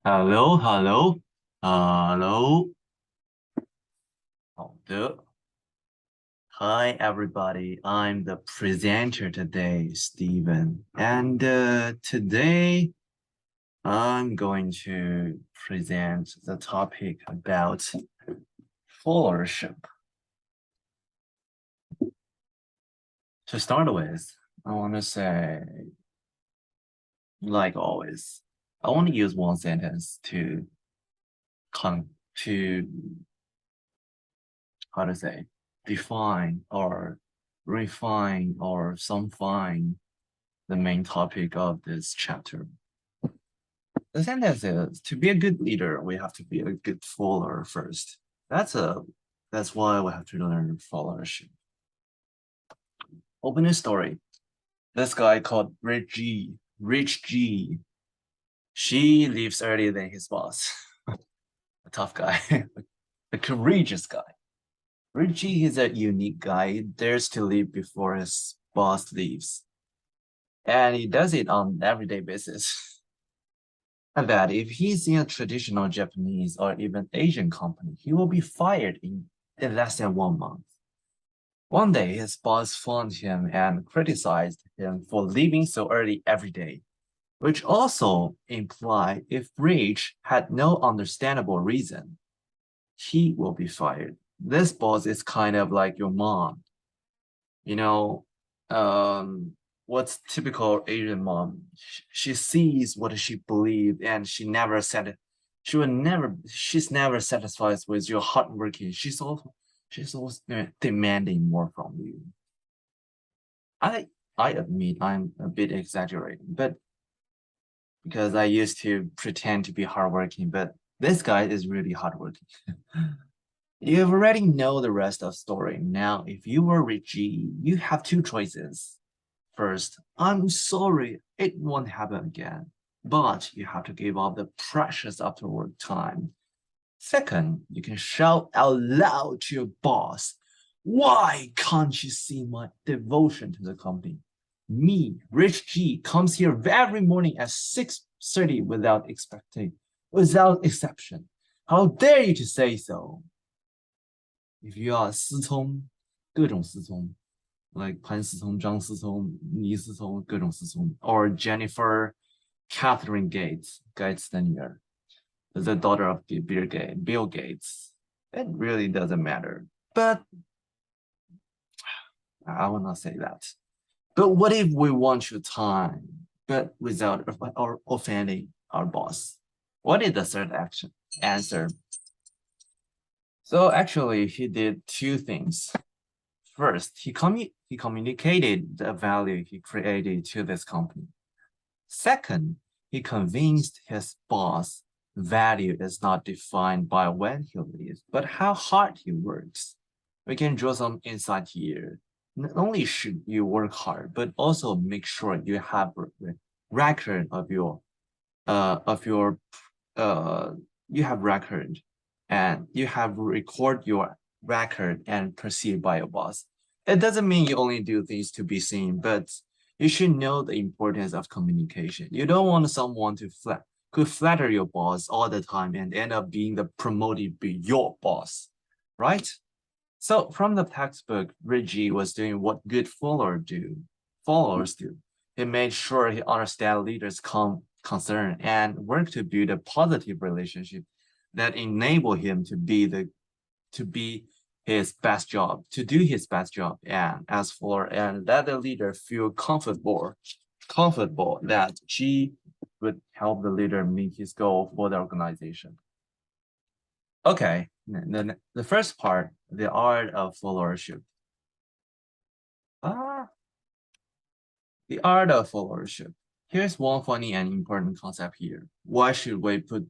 Hello, hello, hello. 好的. Hi, everybody. I'm the presenter today, Steven. And today I'm going to present the topic about followership. To start with, I want to say, like always, I want to use one sentence to con to how to say define or refine or sunfine the main topic of this chapter. The sentence is to be a good leader, we have to be a good follower first. That's why we have to learn followership. Open a story. This guy called Rich G. She leaves earlier than his boss. A tough guy, a courageous guy. Richie is a unique guy. He dares to leave before his boss leaves. And he does it on an everyday basis. And that if he's in a traditional Japanese or even Asian company, he will be fired in less than 1 month. One day, his boss found him and criticized him for leaving so early every day, which also implied if Rich had no understandable reason, he will be fired. This boss is kind of like your mom. You know, what's typical Asian mom? She sees what she believes, and she's never satisfied with your hard working. She's always demanding more from you. I I admit I'm a bit exaggerating, but because I used to pretend to be hardworking, but this guy is really hardworking. You already know the rest of the story. Now, if you were Richie, you have two choices. First, I'm sorry, it won't happen again. But you have to give up the precious after work time. Second, you can shout out loud to your boss, why can't you see my devotion to the company? Me, Rich G, comes here every morning at 6:30 without exception. How dare you to say so? If you are 思聪，各种思聪 like 潘思聪, 张思聪, 倪思聪, 各种思聪 or Jennifer Catherine Gates, Gates 的女儿, the daughter of Bill Gates. It really doesn't matter. But I will not say that. But what if we want your time, but without offending our boss? What is the third answer? So actually, he did two things. First, he communicated the value he created to this company. Second, he convinced his boss value is not defined by when he leaves, but how hard he works. We can draw some insight here. Not only should you work hard, but also make sure you have a record of your you have record and you have record your record and perceived by your boss. It doesn't mean you only do things to be seen, but you should know the importance of communication. You don't want someone to could flatter your boss all the time and end up being the promoted be your boss, right? So from the textbook, Reggie was doing what good followers do. He made sure he understand leaders' concern and worked to build a positive relationship that enable him to be his best job, to do his best job, and let the leader feel comfortable that she would help the leader meet his goal for the organization. Okay, the first part, the art of followership. The art of followership. Here's one funny and important concept here. Why should we put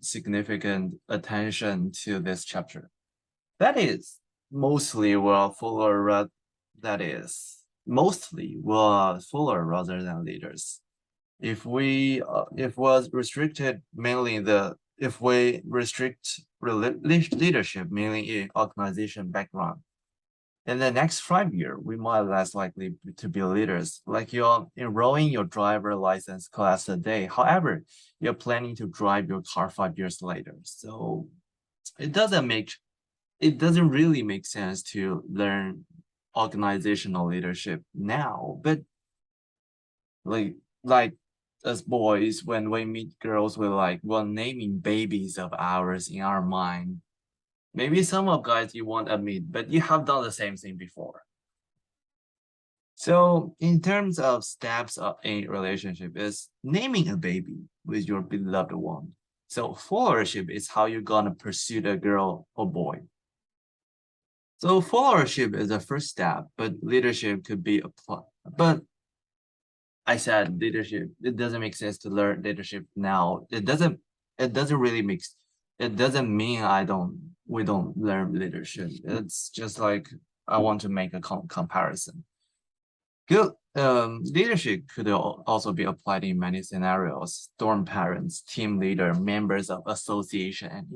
significant attention to this chapter? That is mostly we're follower rather than leaders. If was restricted mainly if we restrict leadership mainly in organization background, In the next 5 years, we might less likely to be leaders. Like you're enrolling your driver license class today. However, you're planning to drive your car 5 years later. So it doesn't really make sense to learn organizational leadership now. But like as boys, when we meet girls, we're like, well, naming babies of ours in our mind. Maybe some of guys you won't admit, but you have done the same thing before. So in terms of steps of a relationship is naming a baby with your beloved one. So followership is how you're gonna pursue a girl or boy. So followership is the first step, but leadership could be applied. But I said leadership, it doesn't make sense to learn leadership now. It doesn't really make it doesn't mean we don't learn leadership. It's just like I want to make a comparison. Good leadership could also be applied in many scenarios. Dorm parents, team leader, members of association,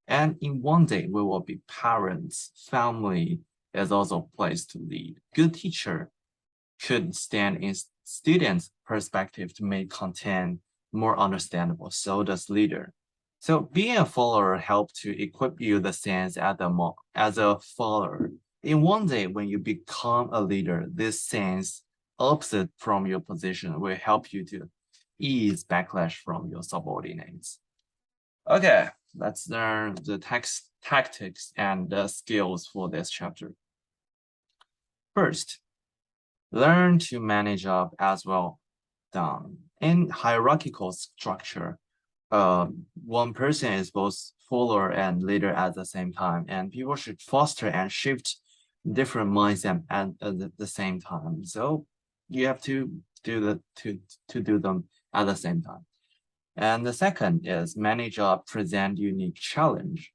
and in one day we will be parents. Family is also a place to lead. Good teacher could stand in students' perspective to make content more understandable. So does leader. So being a follower helps to equip you the sense as a follower. In one day, when you become a leader, this sense opposite from your position will help you to ease backlash from your subordinates. Okay, let's learn the tactics and the skills for this chapter. First, learn to manage up as well down. In hierarchical structure, one person is both follower and leader at the same time, and people should foster and shift different mindset at the same time. So you have to do them at the same time. And the second is many jobs present unique challenge.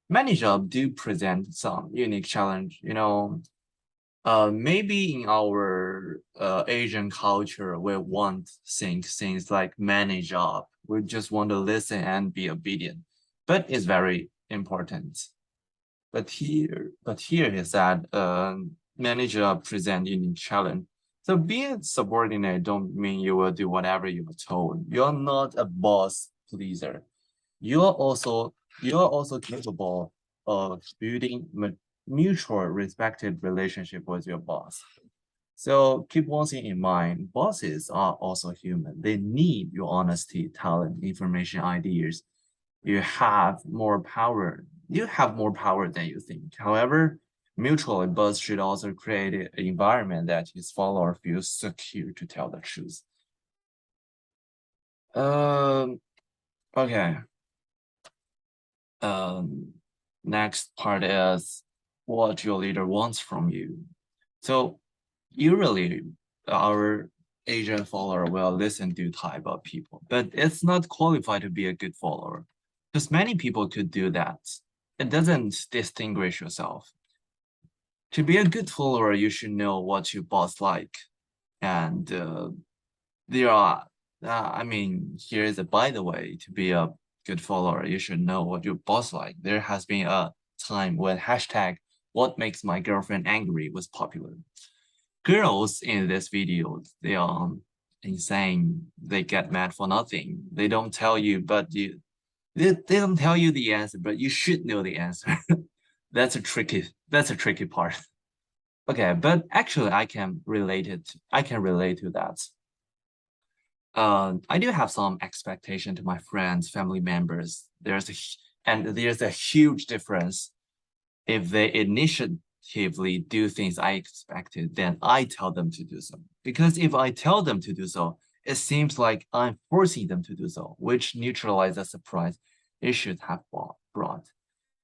Many jobs do present some unique challenge. Maybe in our Asian culture, we want things like manage job. We just want to listen and be obedient, but it's very important. But here is that many jobs present unique challenge. So being subordinate don't mean you will do whatever you are told. You're not a boss pleaser. You're also capable of building mutual respected relationship with your boss. So keep one thing in mind, bosses are also human. They need your honesty, talent, information, ideas. You have more power. You have more power than you think. However, mutually, boss should also create an environment that his follower feels secure to tell the truth. Okay. Next part is what your leader wants from you. So usually our Asian follower will listen to type of people, but it's not qualified to be a good follower because many people could do that. It doesn't distinguish yourself. To be a good follower, you should know what your boss like. And there are, here is a by the way, to be a good follower, you should know what your boss like. There has been a time when hashtag what makes my girlfriend angry was popular. Girls in this video, they are insane. They get mad for nothing. They don't tell you, they don't tell you the answer, but you should know the answer. That's a tricky part. Okay, but actually I can relate to that. I do have some expectation to my friends, family members. There's a huge difference if they initiatively do things I expected, then I tell them to do so. Because if I tell them to do so, it seems like I'm forcing them to do so, which neutralizes the surprise it should have brought.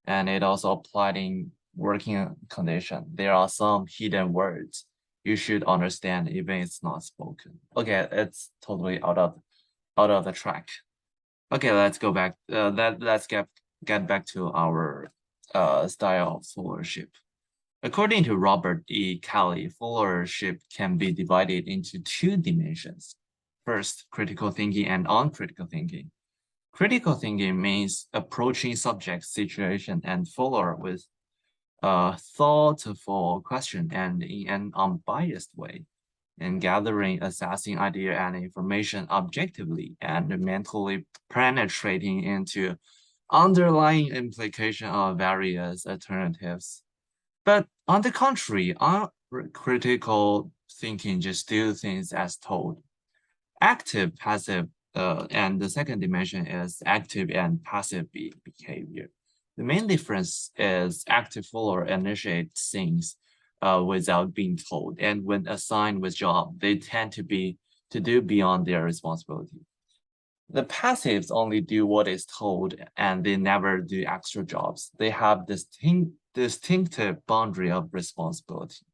And it also applied in working condition. There are some hidden words you should understand even it's not spoken. Okay, it's totally out of the track. Okay, let's go back. Let's get back to our style of followership. According to Robert E. Kelly, followership can be divided into two dimensions. First, critical thinking and uncritical thinking. Critical thinking means approaching subject, situation, and follower with thoughtful question and in an unbiased way, and gathering, assessing idea and information objectively, and mentally penetrating into underlying implication of various alternatives. But on the contrary, critical thinking just do things as told. Active, passive, and the second dimension is active and passive behavior. The main difference is active follower initiate things without being told, and when assigned with job, they tend to do beyond their responsibility. The passives only do what is told, and they never do extra jobs. They have distinctive boundary of responsibility.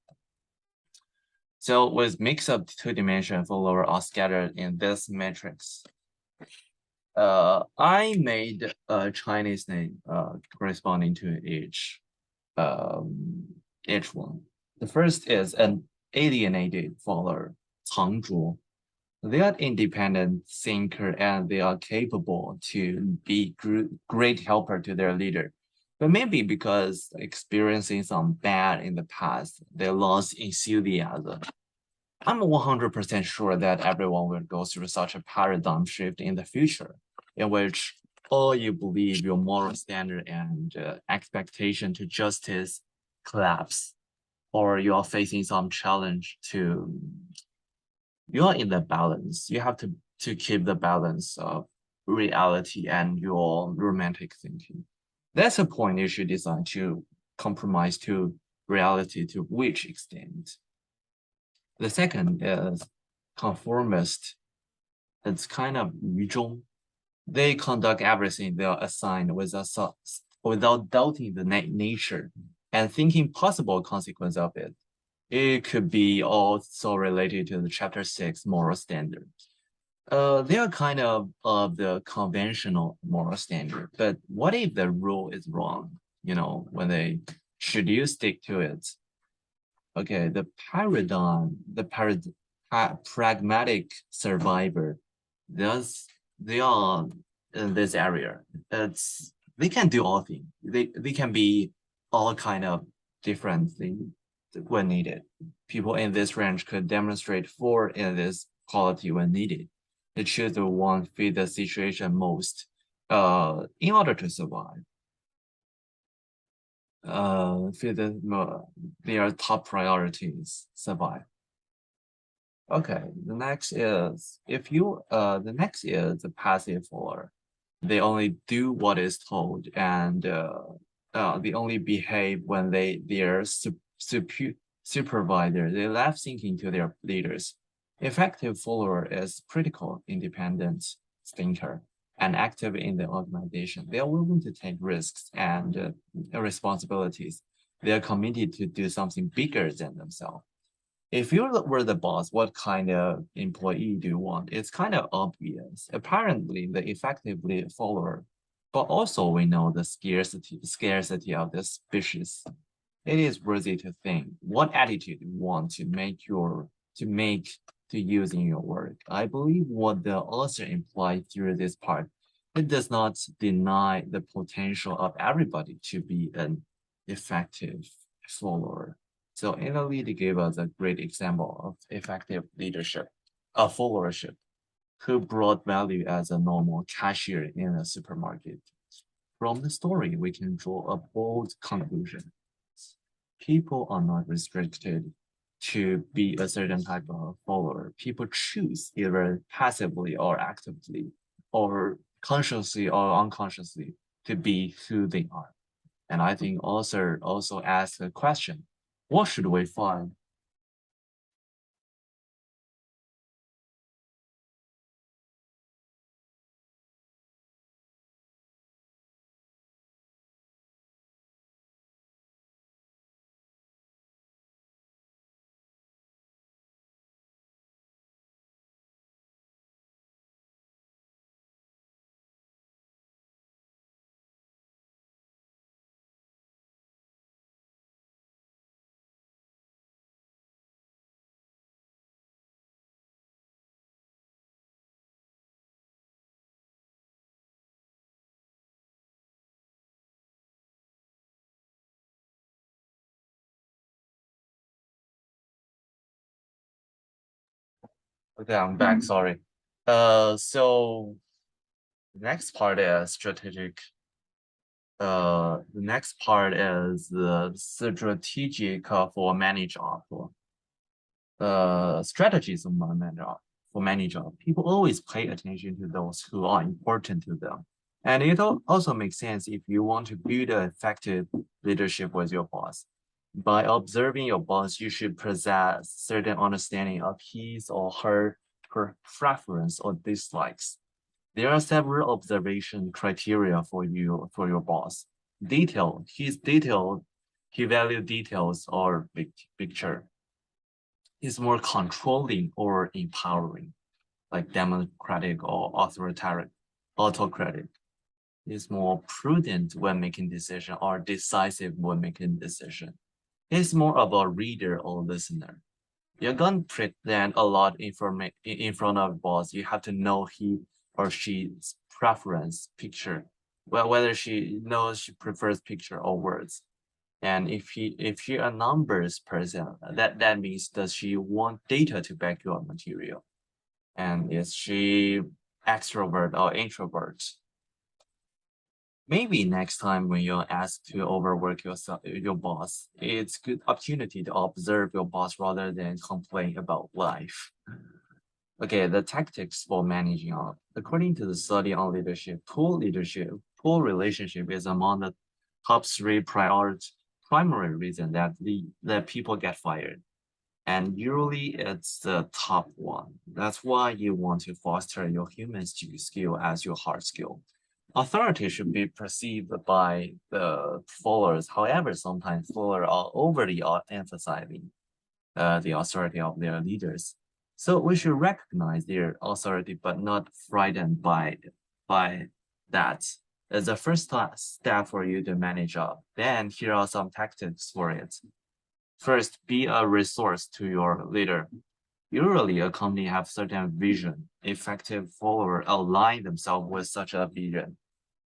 So with mix-up two-dimension follower are scattered in this matrix. I made a Chinese name corresponding to each one. The first is an alienated follower, 藏拙. They are independent thinker and they are capable to be great helper to their leader. But maybe because experiencing some bad in the past, they lost enthusiasm. I'm 100% sure that everyone will go through such a paradigm shift in the future, in which all you believe your moral standard and expectation to justice collapse, or you are facing some challenge to, you are in the balance. You have to keep the balance of reality and your romantic thinking. That's a point you should decide to compromise to reality to which extent. The second is conformist. It's kind of 愚忠. They conduct everything they are assigned without doubting the nature and thinking possible consequence of it. It could be also related to the chapter 6 moral standard. They are kind of the conventional moral standard, but what if the rule is wrong? You know, should you stick to it? Okay, the pragmatic survivor, they are in this area. They can do all things. They can be all kind of different things when needed. People in this range could demonstrate for in this quality when needed. They choose the one fit the situation most in order to survive. Fit their top priorities survive. Okay, the next is the passive follower. They only do what is told, and they only behave when their supervisor. They left thinking to their leaders. Effective follower is critical, independent thinker, and active in the organization. They are willing to take risks and responsibilities. They are committed to do something bigger than themselves. If you were the boss, what kind of employee do you want? It's kind of obvious. Apparently, the effectively follower, but also we know the scarcity of the species. It is worthy to think what attitude you want to use in your work. I believe what the author implied through this part, it does not deny the potential of everybody to be an effective follower. So Anna Lee gave us a great example of effective leadership, a followership, who brought value as a normal cashier in a supermarket. From the story, we can draw a bold conclusion. People are not restricted to be a certain type of follower. People choose either passively or actively, or consciously or unconsciously, to be who they are. And I think author also asked a question, what should we find? Okay, I'm back. Sorry. So the next part is strategic. The next part is the strategic for many job. Strategies of for many jobs. People always pay attention to those who are important to them. And it also makes sense if you want to build an effective leadership with your boss. By observing your boss, you should possess certain understanding of his or her preference or dislikes. There are several observation criteria for your boss. He value details or big picture. Is more controlling or empowering, like democratic or authoritarian, autocratic. Is more prudent when making decision or decisive when making decision. It's more of a reader or listener. You're gonna present a lot in front of boss. You have to know he or she's preference picture. Well, whether she prefers picture or words. And if she a numbers person, that means does she want data to back your material? And is she extrovert or introvert? Maybe next time when you're asked to overwork your boss, it's good opportunity to observe your boss rather than complain about life. Okay, the tactics for managing up. According to the study on leadership, poor relationship is among the top three primary reason that people get fired. And usually it's the top one. That's why you want to foster your human skill as your hard skill. Authority should be perceived by the followers. However, sometimes followers are overly emphasizing the authority of their leaders. So we should recognize their authority, but not frightened by that. As the first step for you to manage up. Then here are some tactics for it. First, be a resource to your leader. Usually, a company have certain vision. Effective followers align themselves with such a vision.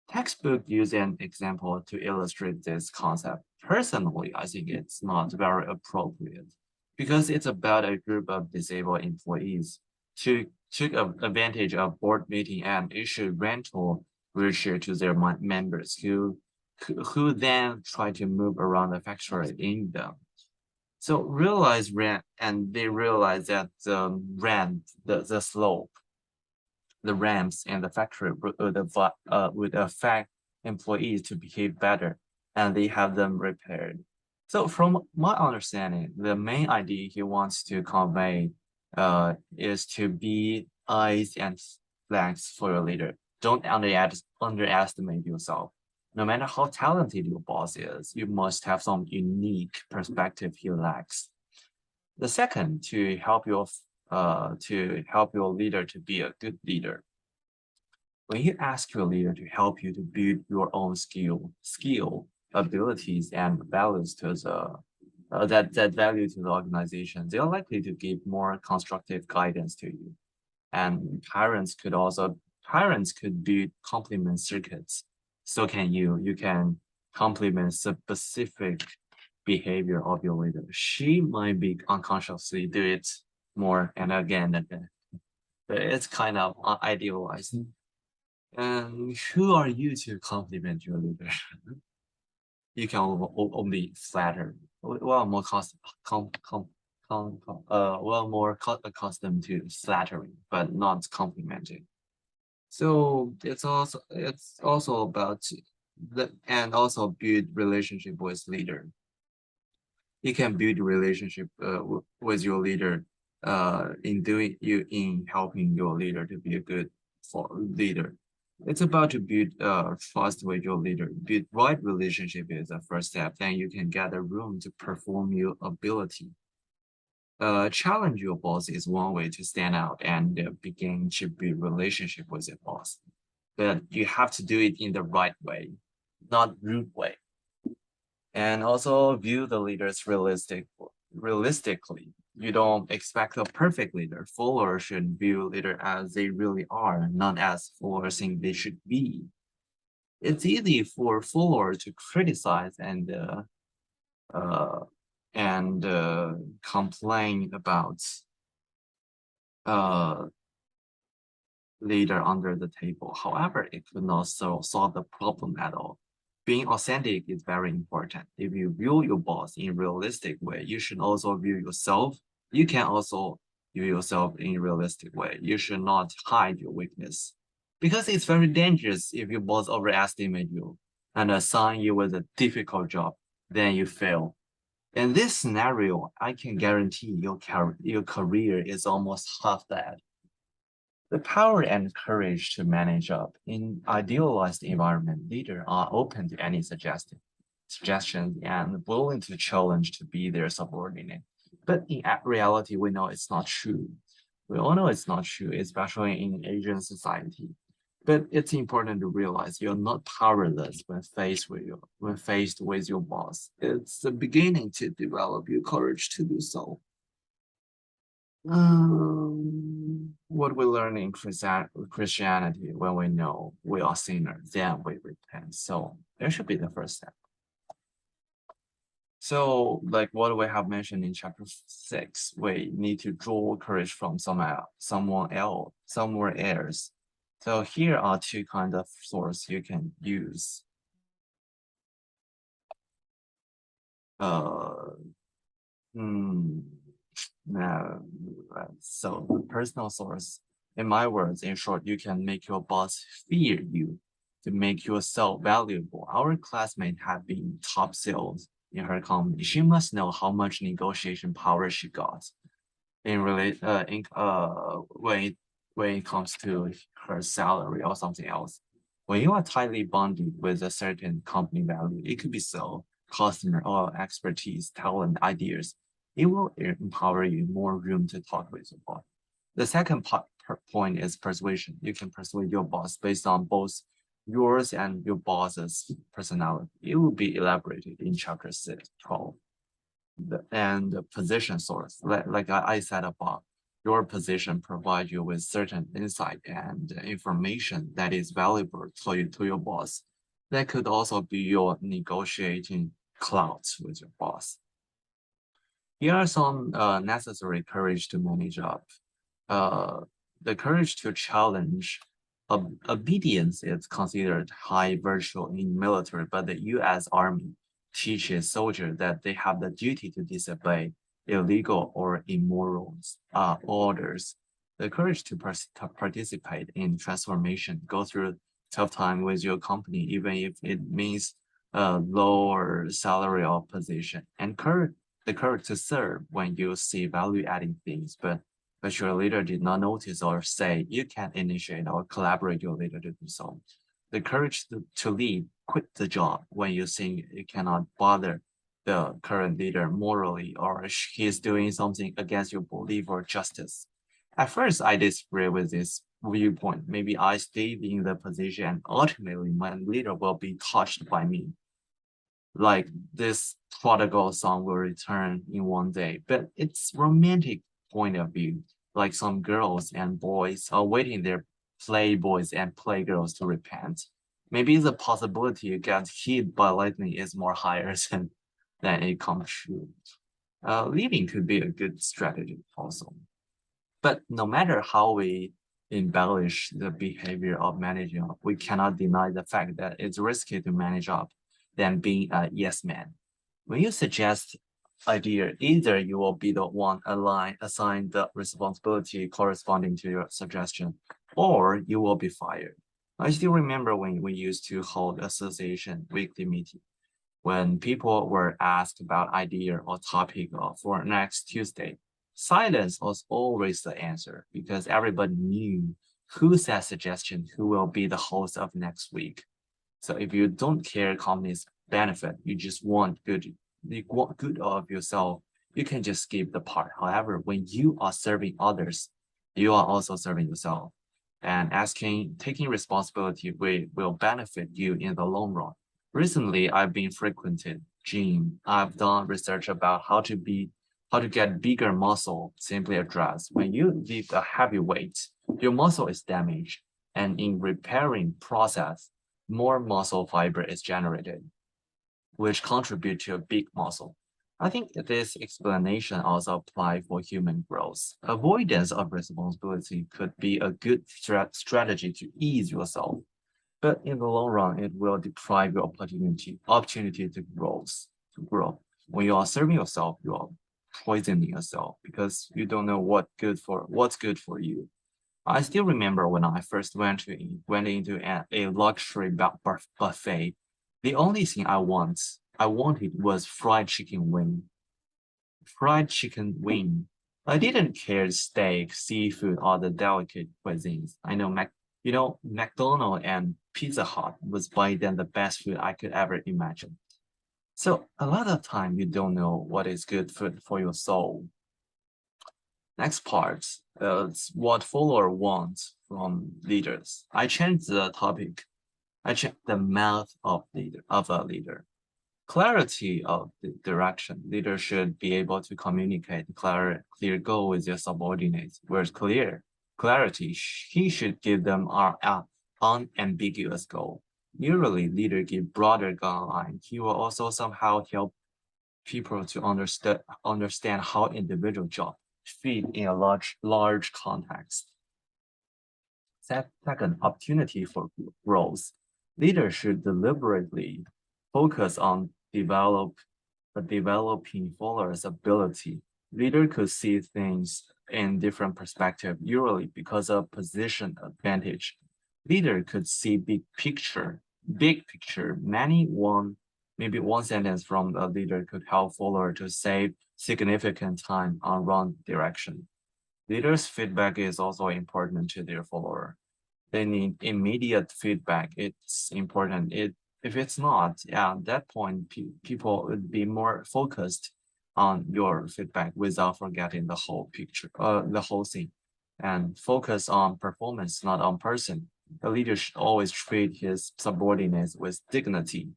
Textbook use an example to illustrate this concept. Personally, I think it's not very appropriate because it's about a group of disabled employees who took advantage of board meeting and issued rental wheelchair to their members who then try to move around the factory in them. So realize rent and they realize that the rent, the slope, the ramps and the factory would affect employees to behave better and they have them repaired. So from my understanding, the main idea he wants to convey is to be eyes and flags for your leader. Don't underestimate yourself. No matter how talented your boss is, you must have some unique perspective he lacks. The second, to help your leader to be a good leader. When you ask your leader to help you to build your own skill, abilities, and values to that value to the organization, they are likely to give more constructive guidance to you. And parents could build compliment circuits. So can you. You can compliment specific behavior of your leader. She might be unconsciously do it more and again and again. But it's kind of idealized. And who are you to compliment your leader? You can only flatter. Well, more accustomed to flattering, but not complimenting. So it's also about and also build relationship with leader. You can build a relationship with your leader in helping your leader to be a good leader. It's about to build trust with your leader. Build right relationship is the first step. Then you can get a room to perform your ability. Challenge your boss is one way to stand out and begin to build relationship with your boss. But you have to do it in the right way, not rude way. And also view the leaders realistically. You don't expect a perfect leader. Followers should view leader as they really are, not as followers think they should be. It's easy for followers to criticize and complain about uh, leader under the table. However, it could not solve the problem at all. Being authentic is very important. If you view your boss in a realistic way, you should also view yourself. You can also view yourself in a realistic way. You should not hide your weakness because it's very dangerous if your boss overestimate you and assign you with a difficult job, then you fail. In this scenario, I can guarantee your career is almost half dead. The power and courage to manage up in idealized environment, leaders are open to any suggestions and willing to challenge to be their subordinate. But in reality, we know it's not true. We all know it's not true, especially in Asian society. But it's important to realize you're not powerless when faced with your boss. It's the beginning to develop your courage to do so. What we learn in Christianity when we know we are sinners, then we repent. So that should be the first step. So, like what we have mentioned in chapter 6, we need to draw courage from somewhere else. So here are two kinds of source you can use. Uh, hmm. No, so the personal source, in my words, in short, you can make your boss fear you to make yourself valuable. Our classmate had been top sales in her company. She must know how much negotiation power she got when it comes to her salary or something else. When you are tightly bonded with a certain company value, it could be so customer or expertise, talent, ideas. It will empower you more room to talk with your boss. The second point is persuasion. You can persuade your boss based on both yours and your boss's personality. It will be elaborated in chapter 12 and the position source. Like I said above, your position provides you with certain insight and information that is valuable to your boss. That could also be your negotiating clout with your boss. Here are some necessary courage to manage up. Uh, the courage to challenge obedience is considered high virtue in military, but the U.S. Army teaches soldiers that they have the duty to disobey illegal or immoral orders. The courage to participate in transformation, go through tough time with your company, even if it means lower salary or position, and the courage to serve when you see value-adding things, but your leader did not notice or say you can initiate or collaborate your leader to do so. The courage to leave, quit the job when you think you cannot bother the current leader morally or he is doing something against your belief or justice. At first, I disagree with this viewpoint. Maybe I stayed in the position and ultimately my leader will be touched by me. Like this prodigal son will return in one day, but it's romantic point of view. Like some girls and boys are waiting their playboys and playgirls to repent. Maybe the possibility you get hit by lightning is more higher than it comes true. Leaving could be a good strategy also. But no matter how we embellish the behavior of managing up, we cannot deny the fact that it's risky to manage up than being a yes man. When you suggest idea, either you will be the one assigned the responsibility corresponding to your suggestion, or you will be fired. I still remember when we used to hold association weekly meeting. When people were asked about idea or topic for next Tuesday, silence was always the answer because everybody knew who said suggestion, who will be the host of next week. So if you don't care company's benefit, you just want good of yourself, you can just skip the part. However, when you are serving others, you are also serving yourself. And taking responsibility will benefit you in the long run. Recently, I've been frequented gym. I've done research about how to get bigger muscle simply addressed. When you lift a heavy weight, your muscle is damaged. And in repairing process, more muscle fiber is generated, which contribute to a big muscle. I think this explanation also applies for human growth. Avoidance of responsibility could be a good strategy to ease yourself, but in the long run, it will deprive your opportunity to grow. When you are serving yourself, you are poisoning yourself because you don't know what's good for you. I still remember when I first went into a luxury buffet. The only thing I wanted was fried chicken wing. I didn't care steak, seafood, or the delicate cuisines. I know McDonald's and Pizza Hut was by then the best food I could ever imagine. So a lot of time you don't know what is good food for your soul. Next part is what follower wants from leaders. I changed the topic. I changed the mouth of a leader. Clarity of the direction. Leaders should be able to communicate clear goal with their subordinates. Where's clarity, he should give them an unambiguous goal. Usually, leader give broader guideline. He will also somehow help people to understand how individual job fit in a large context. Second, opportunity for growth. Leaders should deliberately focus on developing followers' ability. Leader could see things in different perspective, usually because of position advantage. Leader could see big picture. Maybe one sentence from a leader could help follower to save significant time on wrong direction. Leaders' feedback is also important to their follower. They need immediate feedback. It's important. If it's not, yeah, at that point, people would be more focused on your feedback without forgetting the whole picture, the whole thing, and focus on performance, not on person. The leader should always treat his subordinates with dignity.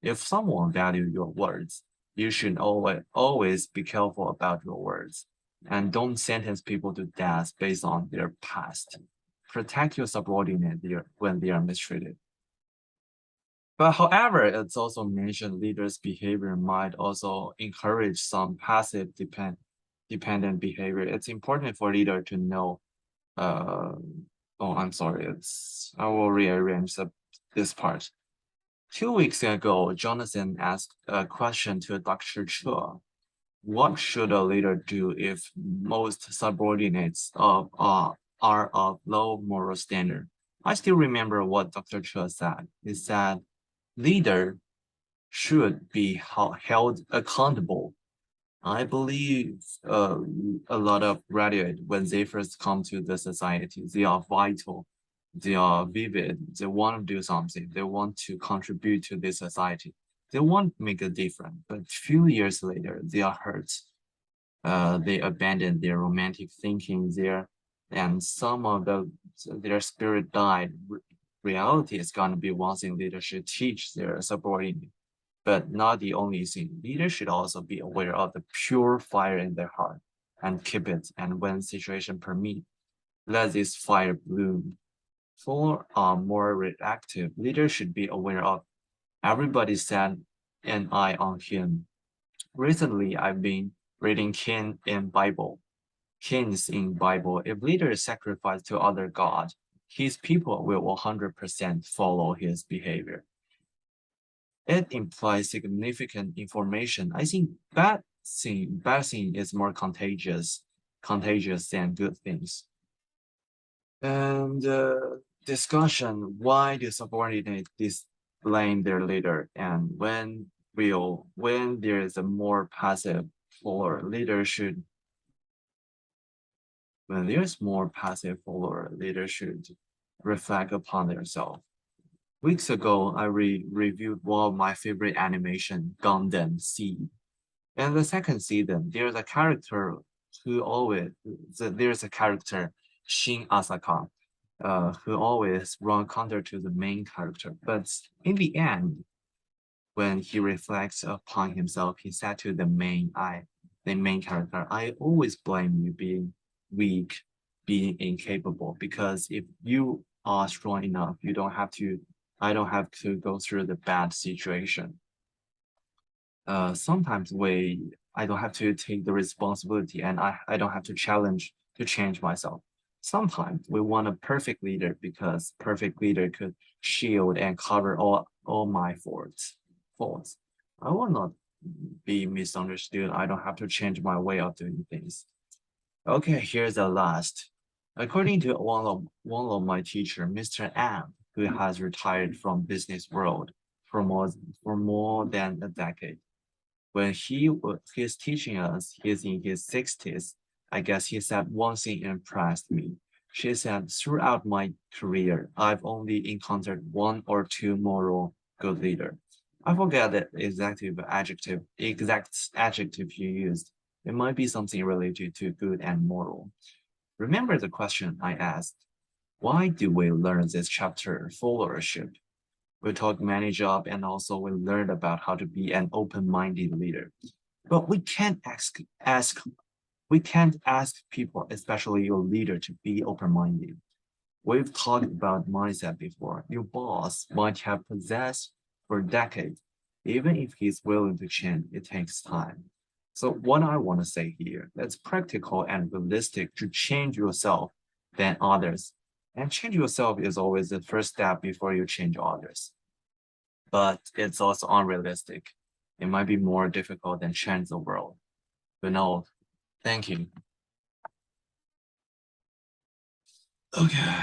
If someone values your words, you should always be careful about your words and don't sentence people to death based on their past. Protect your subordinate when they are mistreated. But however, it's also mentioned leaders' behavior might also encourage some passive dependent behavior. It's important for leader to know. Oh, I'm sorry. I will rearrange this part. 2 weeks ago, Jonathan asked a question to Dr. Che. What should a leader do if most subordinates are of low moral standard? I still remember what Dr. Che said. He said, leader should be held accountable. I believe a lot of graduates, when they first come to the society, they are vital, they are vivid, they want to do something, they want to contribute to this society, they want to make a difference. But few years later, they are hurt. They abandon their romantic thinking there, and some of their spirit died. Reality is going to be one thing leaders should teach their subordinate, but not the only thing. Leaders should also be aware of the pure fire in their heart and keep it. And when situation permit, let this fire bloom. For more reactive, leaders should be aware of everybody set an eye on him. Recently, I've been reading Kings in Bible. If leaders sacrifice to other God, his people will 100% follow his behavior. It implies significant information. I think bad thing is more contagious than good things. And discussion, why do subordinates blame their leader? And when there is a more passive follower, leader should reflect upon themselves. Weeks ago, I reviewed one of my favorite animation, Gundam Seed. And the second season, there's a character, Shin Asaka, who always run counter to the main character. But in the end, when he reflects upon himself, he said to the main character, I always blame you being weak, being incapable, because if you are strong enough, I don't have to go through the bad situation. Sometimes we I don't have to take the responsibility, and I don't have to challenge to change myself. Sometimes we want a perfect leader because perfect leader could shield and cover all my faults. I will not be misunderstood. I don't have to change my way of doing things. Okay, here's the last. According to one of my teacher, Mr. M, who has retired from business world for more than a decade. When he's teaching us, he's in his 60s. I guess he said one thing impressed me. She said, throughout my career, I've only encountered one or two moral good leader. I forget the exact adjective you used. It might be something related to good and moral. Remember the question I asked? Why do we learn this chapter, followership? We talk many jobs and also we learned about how to be an open-minded leader. But we can't ask people, especially your leader, to be open-minded. We've talked about mindset before. Your boss might have possessed for decades. Even if he's willing to change, it takes time. So what I want to say here, that's practical and realistic to change yourself than others. And change yourself is always the first step before you change others. But it's also unrealistic. It might be more difficult than change the world. But no, thank you. Okay.